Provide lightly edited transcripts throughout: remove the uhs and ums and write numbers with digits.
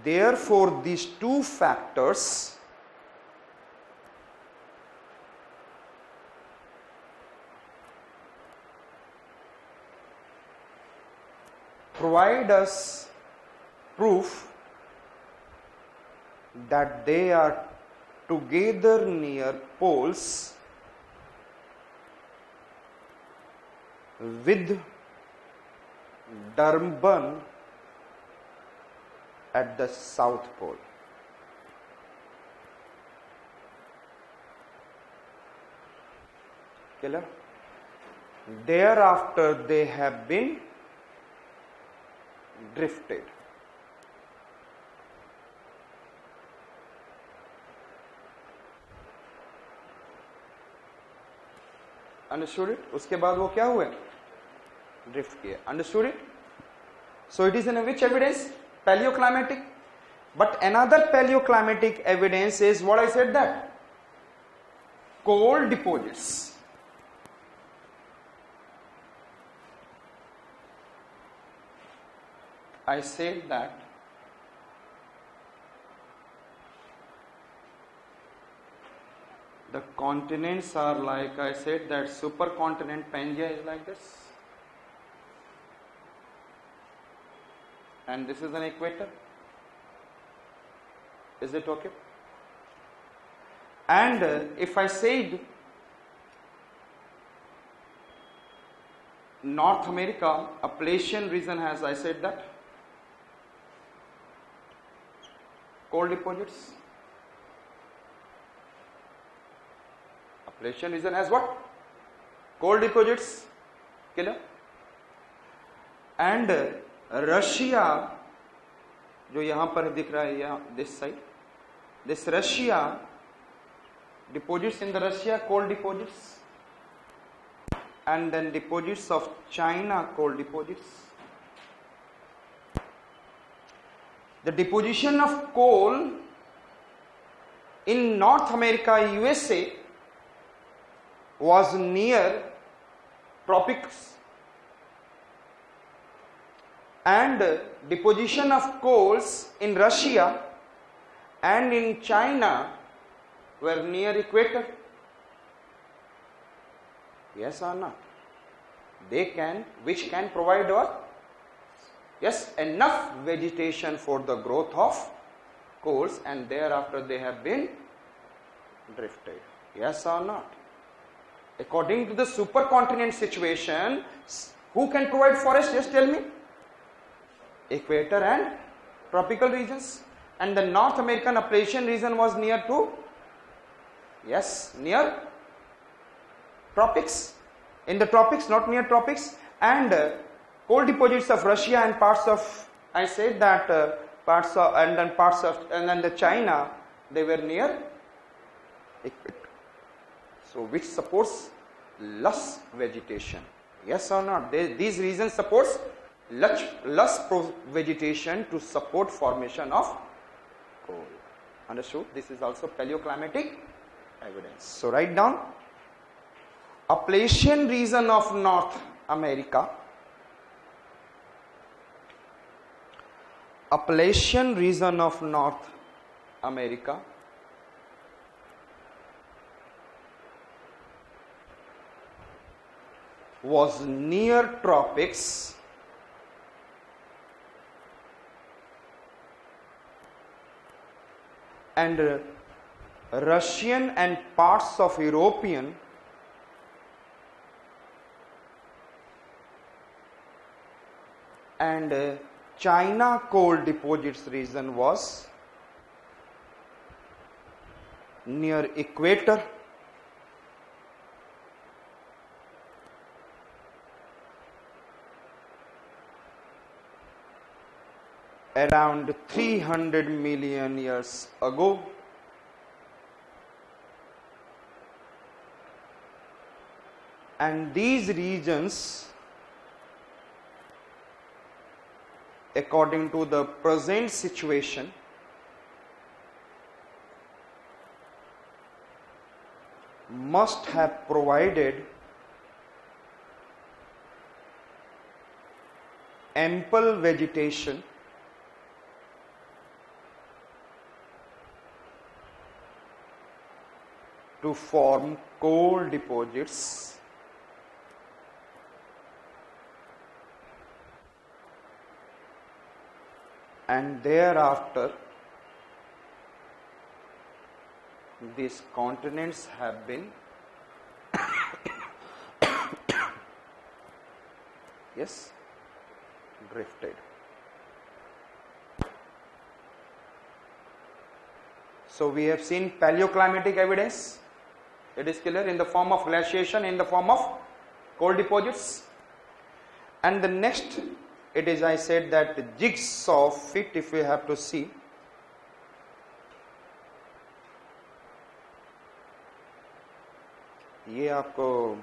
Therefore, these two factors provide us proof that they are together near poles with Durban at the south pole. Clear? Thereafter they have been drifted. Understood it? उसके बाद वो क्या हुए? Drift किए. Understood it? So it is in which evidence? Paleoclimatic. But another paleoclimatic evidence is what I said, that coal deposits. I said that the continents are like, I said that supercontinent Pangaea is like this, and this is an equator. Is it okay? And if I said North America, Appalachian region has, I said that coal deposits. Appalachian region has what? Coal deposits. Clear? And Russia, जो यहाँ पर दिख रहा है, यहाँ this side, this Russia deposits in the Russia coal deposits, and then deposits of China coal deposits. The deposition of coal in North America, USA, was near tropics, and deposition of coals in Russia and in China were near equator. Yes or not? They can, which can provide what? Yes, enough vegetation for the growth of coals, and thereafter they have been drifted. Yes or not? According to the supercontinent situation, who can provide forest? Just tell me. Equator and tropical regions. And the North American Appalachian region was near to, yes, near tropics. In the tropics, not near tropics. And coal deposits of Russia and parts of, I said that parts of, and then the China, they were near equator. So which supports lush vegetation. Yes or not? These regions supports lush vegetation to support formation of coal. Understood? This is also paleoclimatic evidence. So write down Appalachian region of North America. Appalachian region of North America was near tropics and Russian and parts of European and China coal deposits region was near equator. Around 300 million years ago. And these regions, according to the present situation, must have provided ample vegetation to form coal deposits and thereafter these continents have been yes, drifted. So we have seen paleoclimatic evidence, it is clear, in the form of glaciation, in the form of coal deposits. And the next, it is, I said that the jigsaw fit, if we have to see, ये आपको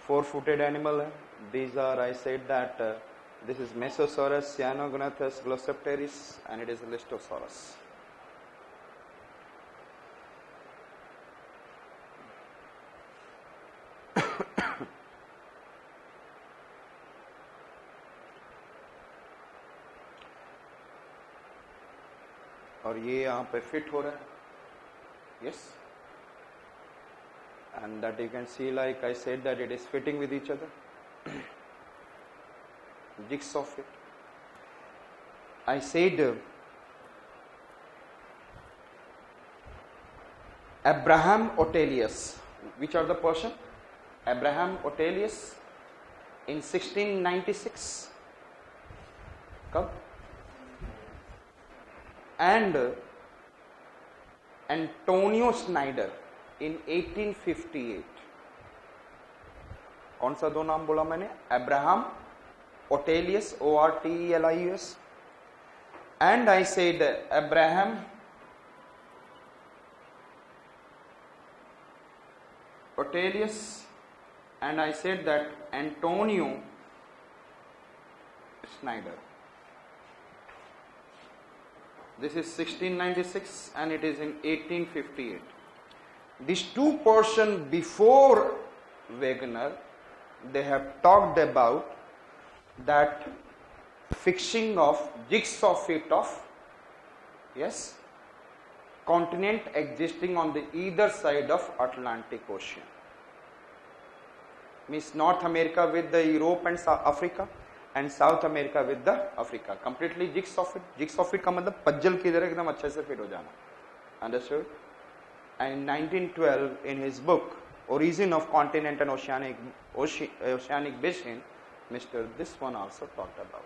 4-footed animal है. These are, I said that this is Mesosaurus, Cyanognathus, Glossopteris, and it is Listosaurus. और ये यहाँ पे fit हो रहा है, yes, and that you can see, like I said, that it is fitting with each other. Jigsaw fit. I said Abraham Ortelius. Which are the person? Abraham Ortelius in 1696. कब? And Antonio Snyder in 1858. कौन सा दो नाम बोला मैंने? Abraham Ortelius, Ortelius, and I said Abraham Ortelius, and I said that Antonio Snyder. This is 1696 and it is in 1858. These two persons before Wegener, they have talked about that fixing of jigsaw fit of, yes, continent existing on the either side of Atlantic Ocean. Means North America with the Europe and South Africa and South America with the Africa. Completely jigsaw fit. Jigsaw fit का मतलब पज्जल की तरह एकदम अच्छे से fit हो जाना. Understood? And in 1912, in his book Origin of Continent and Oceanic Basin, Mr. This one also talked about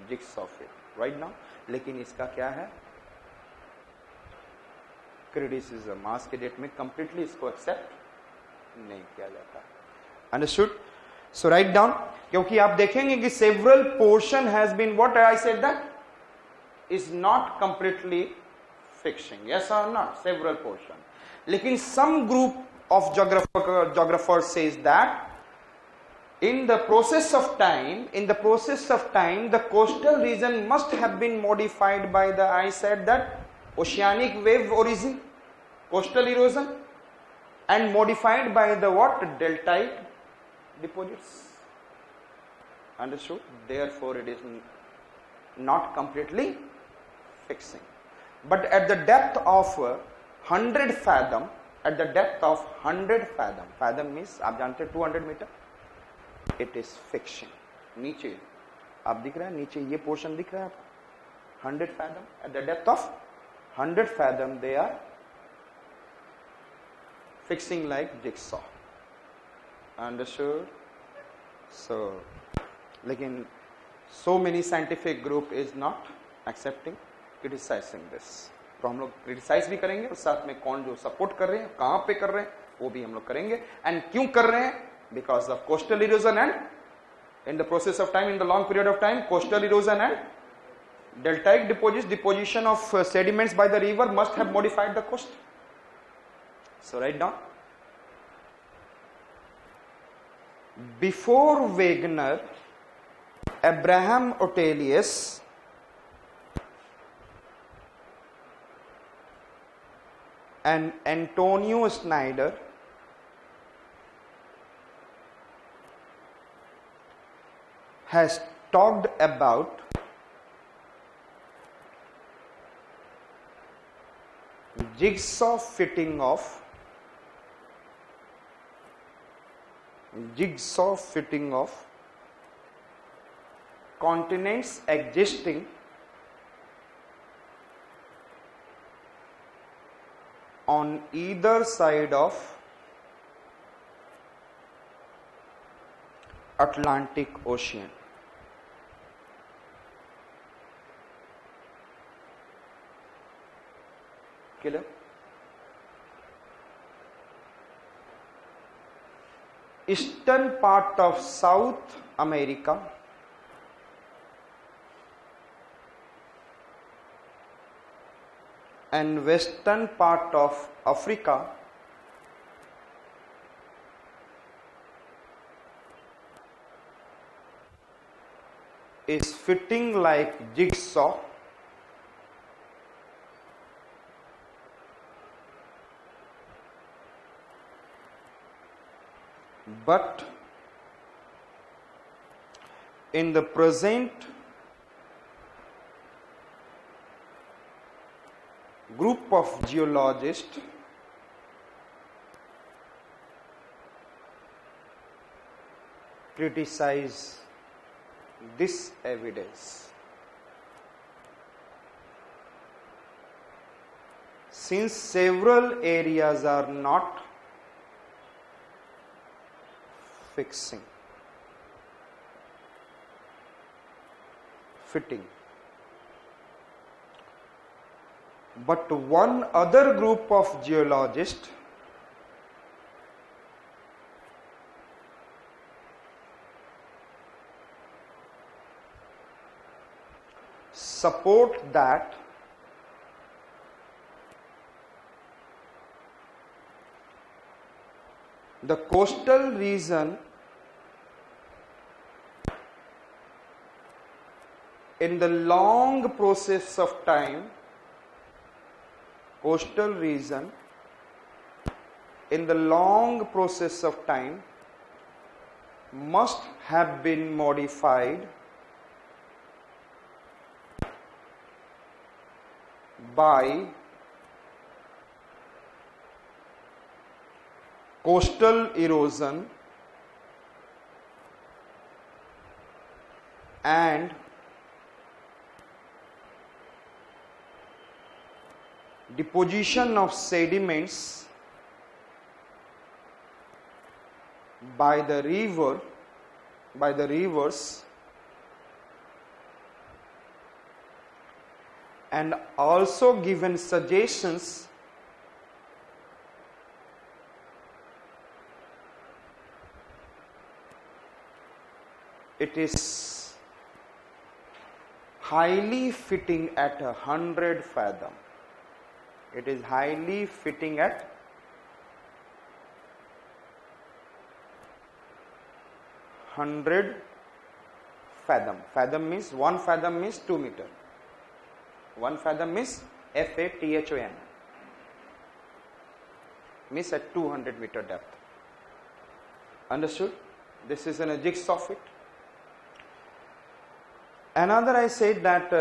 jigsaw fit. Right now, लेकिन इसका क्या है? Criticism. आज के डेट में completely इसको accept नहीं किया जाता. Understood? So write down, क्योंकि आप देखेंगे कि several portion has been, what I said that is not completely fixing. Yes or not? Several portion. लेकिन some group of geographers says that in the process of time, the coastal region must have been modified by the, I said that, oceanic wave origin, coastal erosion, and modified by the what? Deltaic deposits. Understood? Therefore, it is not completely fixing. But at the depth of 100 fathom, fathom means, आप जानते हैं 200 metre, it is fixing. नीचे, आप दिख रहा है, नीचे ये portion दिख रहा है आपको, 100 fathom, at the depth of 100 fathom, they are fixing like jigsaw. Understood? So, लेकिन so many scientific group is not accepting, criticizing this. तो हम लोग criticize भी करेंगे और साथ में कौन जो support कर रहे हैं, कहाँ पे कर रहे हैं, वो भी हम लोग करेंगे. And क्यों कर रहे हैं? Because of coastal erosion and in the process of time, in the long period of time, coastal erosion and deltaic deposition of sediments by the river must have modified the coast. So write down. Before Wegener, Abraham Ortelius and Antonio Snyder has talked about jigsaw fitting of jigsaw fitting of continents existing on either side of Atlantic Ocean. Clear? Eastern part of South America and western part of Africa is fitting like jigsaw but in the present group of geologists criticize this evidence. Since several areas are not fitting, but one other group of geologists support that the coastal region in the long process of time, coastal region in the long process of time must have been modified by coastal erosion and deposition of sediments by the rivers, and also given suggestions it is highly fitting at 100 fathom. It is highly fitting at 100 fathom. Fathom means 1 fathom means 2 meter. 1 fathom means FATHON means at 200 meter depth. Understood? This is in a jigsaw fit. Another, I said that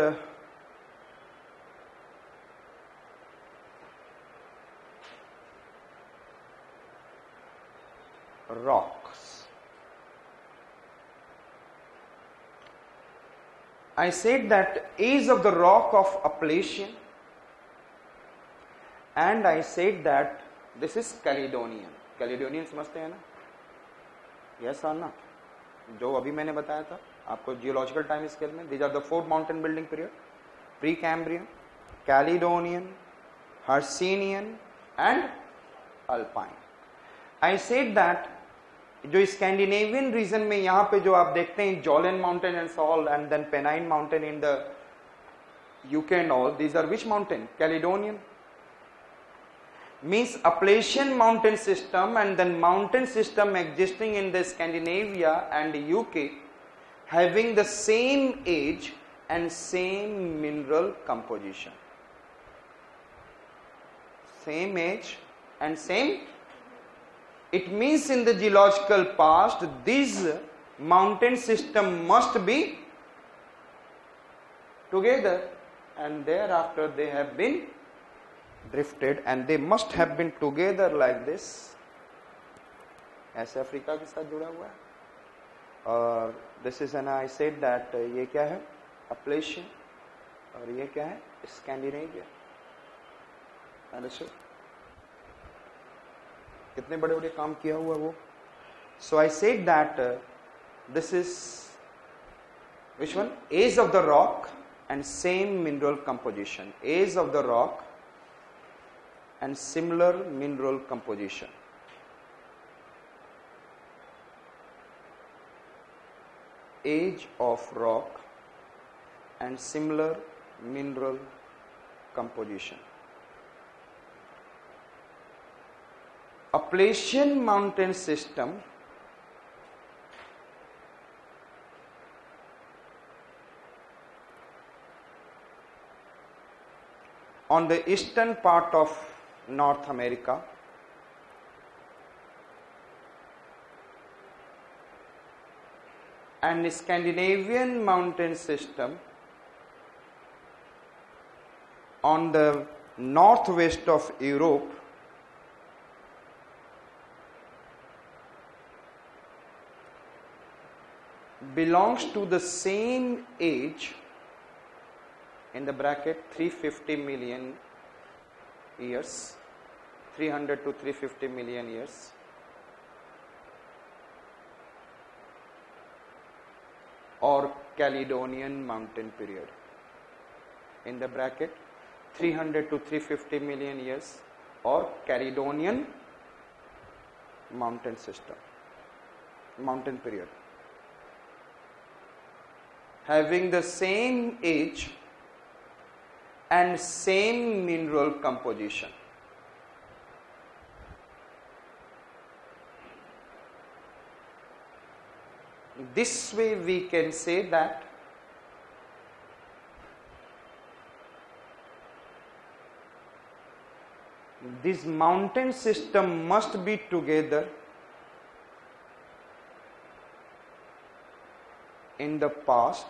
rocks. I said that age of the rock of Appalachian, and I said that this is Caledonian. Caledonian समझते हैं ना? Yes or not? जो अभी मैंने बताया था आपको geological time scale में, these are the 4 mountain building period: Precambrian, Caledonian, Hercynian and Alpine. I said that जो स्कैंडिनेवियन रीजन में यहाँ पे जो आप देखते हैं जोलन माउंटेन एंड सॉल and then Pennine mountain in the UK and all, these are which mountain? Caledonian. Means Appalachian mountain system and then mountain system existing in the Scandinavia and UK having the same age and same mineral composition. Same age and same. It means in the geological past this mountain system must be together and thereafter they have been drifted and they must have been together like this ऐसे Africa के साथ जुड़ा हुआ है. और this is an, I said that ये क्या है, अपलेशियन, और ये क्या है, स्कैंडिनेविया. अंडरस्टूड? कितने बड़े बड़े काम किया हुआ वो. So I said that this is which one, age of the rock and same mineral composition, age of the rock and similar mineral composition. Age of rock and similar mineral composition. Appalachian mountain system on the eastern part of North America and Scandinavian mountain system on the northwest of Europe belongs to the same age, in the bracket 350 million years, 300 to 350 million years, or Caledonian mountain period, in the bracket 300 to 350 million years, or Caledonian mountain system, mountain period, having the same age and same mineral composition. This way we can say that this mountain system must be together in the past